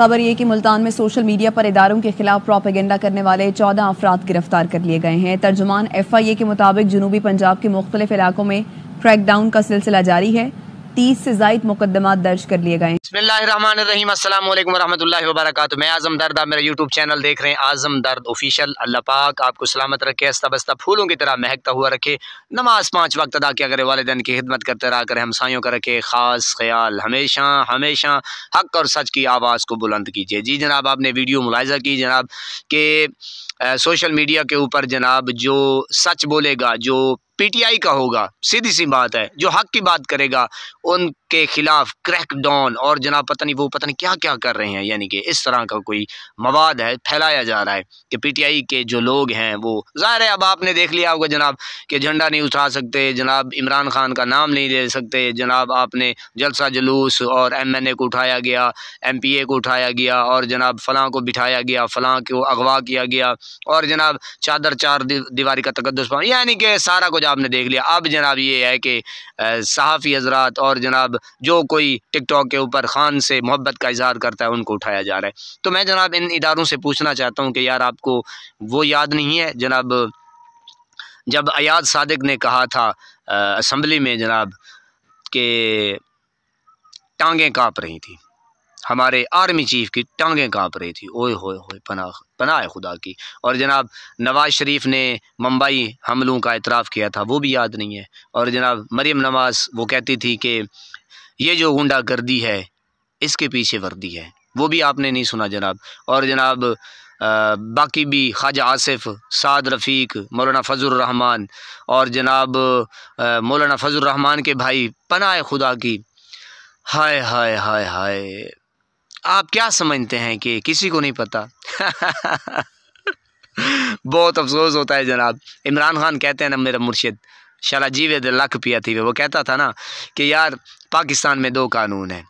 खबर ये कि मुल्तान में सोशल मीडिया पर इदारों के खिलाफ प्रोपेगेंडा करने वाले 14 अफराद गिरफ्तार कर लिए गए हैं। तर्जुमान FIA के मुताबिक जनूबी पंजाब के मुख्तलिफ इलाकों में क्रैकडाउन का सिलसिला जारी है। 30 से ज़ायद मुकदमात दर्ज कर लिए गए। बिस्मिल्लाहिर्रहमानिर्रहीम, अस्सलाम वालेकुम वरहमतुल्लाहि वबरकातुहू। मैं आज़म दर्द, आप मेरा यूट्यूब चैनल देख रहे हैं आज़म दर्द ऑफिशियल। अल्लाह पाक आपको सलामत रखे, हंसता बसता फूलों की तरह महकता हुआ रखे, नमाज 5 वक्त अदा किया करे, वालिदैन की खिदमत करते रहा करे, हमसायों का रखे ख़ास ख्याल, हमेशा हमेशा हक़ और सच की आवाज़ को बुलंद कीजिए। जी जनाब, आपने वीडियो मुलाहिज़ा की जनाब कि सोशल मीडिया के ऊपर जनाब जो सच बोलेगा, जो PTI का होगा, सीधी सी बात है, जो हक की बात करेगा उनके खिलाफ क्रैकडाउन, और जनाब पता नहीं क्या क्या कर रहे हैं। यानी कि इस तरह का कोई मवाद है फैलाया जा रहा है कि PTI के जो लोग हैं वो, ज़ाहिर है अब आपने देख लिया होगा जनाब कि झंडा नहीं उठा सकते, जनाब इमरान खान का नाम नहीं ले सकते, जनाब आपने जलसा जुलूस और MNA को उठाया गया, MPA को उठाया गया, और जनाब फ़लाँ को बिठाया गया, फ़लाँ को अगवा किया गया, और जनाब चादर चार दीवारी का तकद्दुस, यानी कि सारा कुछ आपने देख लिया। अब जनाब ये है कि सहाफ़ी हजरात और जनाब जो कोई टिकटॉक के ऊपर खान से मोहब्बत का इजहार करता है उनको उठाया जा रहा है। तो मैं जनाब इन इदारों से पूछना चाहता हूँ कि यार आपको वो याद नहीं है जनाब जब अयाज सादिक ने कहा था असम्बली में जनाब कि टांगें काँप रही थी, हमारे आर्मी चीफ की टांगें काँप रही थी, ओए होए होए, पनाह है खुदा की। और जनाब नवाज शरीफ ने मुंबई हमलों का इतराफ़ किया था, वो भी याद नहीं है। और जनाब मरियम नवाज वो कहती थी कि ये जो गुंडागर्दी है इसके पीछे वर्दी है, वो भी आपने नहीं सुना जनाब। और जनाब बाकी भी ख्वाजा आसिफ, साद रफ़ीक, मौलाना फजल रहमान, और जनाब मौलाना फजल रहमान के भाई, पनाह खुदा की। हाय हाय हाय हाय, आप क्या समझते हैं कि किसी को नहीं पता? बहुत अफसोस होता है जनाब। इमरान खान कहते हैं ना, मेरा मुर्शिद शाला जीवे दे लख पिया थी, वो कहता था ना कि यार पाकिस्तान में 2 कानून हैं,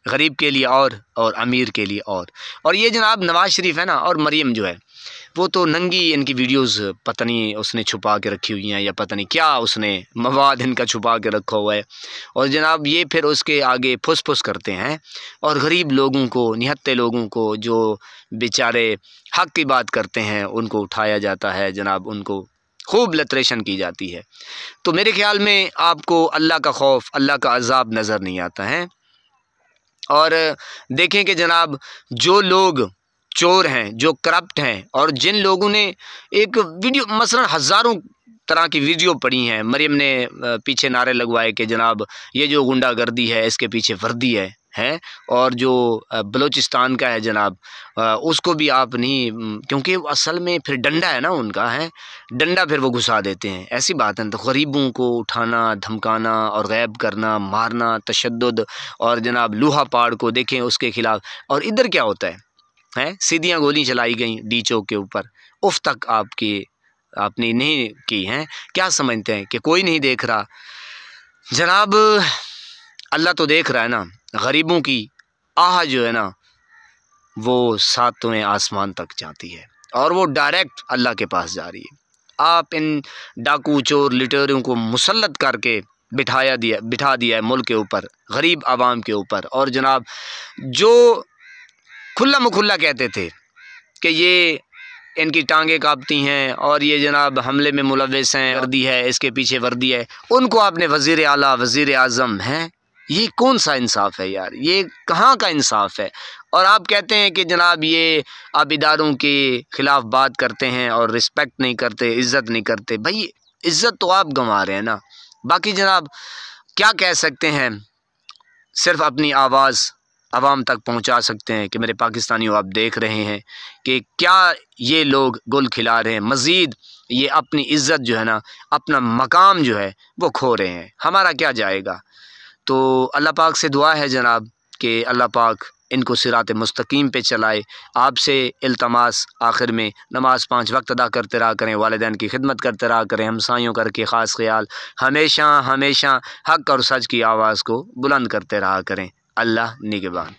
गरीब के लिए और अमीर के लिए और ये जनाब नवाज शरीफ है ना, और मरियम जो है वो तो नंगी, इनकी वीडियोस पता नहीं उसने छुपा के रखी हुई हैं या पता नहीं क्या उसने मवाद इनका छुपा के रखा हुआ है। और जनाब ये फिर उसके आगे फुस फुस करते हैं, और गरीब लोगों को, निहत्ते लोगों को, जो बेचारे हक़ की बात करते हैं उनको उठाया जाता है जनाब, उनको खूब लतरेशन की जाती है। तो मेरे ख़्याल में आपको अल्लाह का खौफ, अल्लाह का अज़ाब नज़र नहीं आता है। और देखें कि जनाब जो लोग चोर हैं, जो करप्ट हैं, और जिन लोगों ने एक वीडियो मसलन हज़ारों तरह की वीडियो पड़ी हैं, मरियम ने पीछे नारे लगवाए कि जनाब ये जो गुंडागर्दी है इसके पीछे वर्दी है। और जो बलूचिस्तान का है जनाब उसको भी आप नहीं, क्योंकि असल में फिर डंडा है ना उनका, है डंडा, फिर वो घुसा देते हैं। ऐसी बात है। तो गरीबों को उठाना, धमकाना और गैब करना, मारना, तशद्दुद, और जनाब लोहा पाड़ को देखें उसके ख़िलाफ़। और इधर क्या होता है सीधियाँ गोली चलाई गई डी चौक के ऊपर, उफ तक आपने नहीं की हैं। क्या समझते हैं कि कोई नहीं देख रहा? जनाब अल्लाह तो देख रहा है ना। गरीबों की आह जो है ना वो 7वें आसमान तक जाती है, और वो डायरेक्ट अल्लाह के पास जा रही है। आप इन डाकू, चोर, लिटेरों को मुसल्लत करके बिठा दिया है मुल्क के ऊपर, गरीब आवाम के ऊपर। और जनाब जो खुल्ला मुखुल्ला कहते थे कि ये इनकी टांगें काँपती हैं और ये जनाब हमले में मुलव्वस हैं, वर्दी है, इसके पीछे वर्दी है, उनको आपने वज़ीर आला, वज़ीर आज़म हैं। ये कौन सा इंसाफ है यार? ये कहाँ का इंसाफ है? और आप कहते हैं कि जनाब ये आप इदारों के ख़िलाफ़ बात करते हैं और रिस्पेक्ट नहीं करते, इज़्ज़त नहीं करते। भाई इज़्ज़त तो आप गंवा रहे हैं ना। बाकी जनाब क्या कह सकते हैं, सिर्फ़ अपनी आवाज़ आवाम तक पहुंचा सकते हैं कि मेरे पाकिस्तानियों आप देख रहे हैं कि क्या ये लोग गुल खिला रहे हैं। मज़ीद ये अपनी इज़्ज़त जो है ना, अपना मकाम जो है वो खो रहे हैं। हमारा क्या जाएगा? तो अल्लाह पाक से दुआ है जनाब कि अल्लाह पाक इनको सिरात मुस्तकीम पे चलाए। आपसे इल्तमास आखिर में, नमाज 5 वक्त अदा करते रहा करें, वालिदैन की खिदमत करते रहा करें, हमसायों का रखें ख़ास ख्याल, हमेशा हमेशा हक़ और सच की आवाज़ को बुलंद करते रहा करें। अल्लाह निगहबान।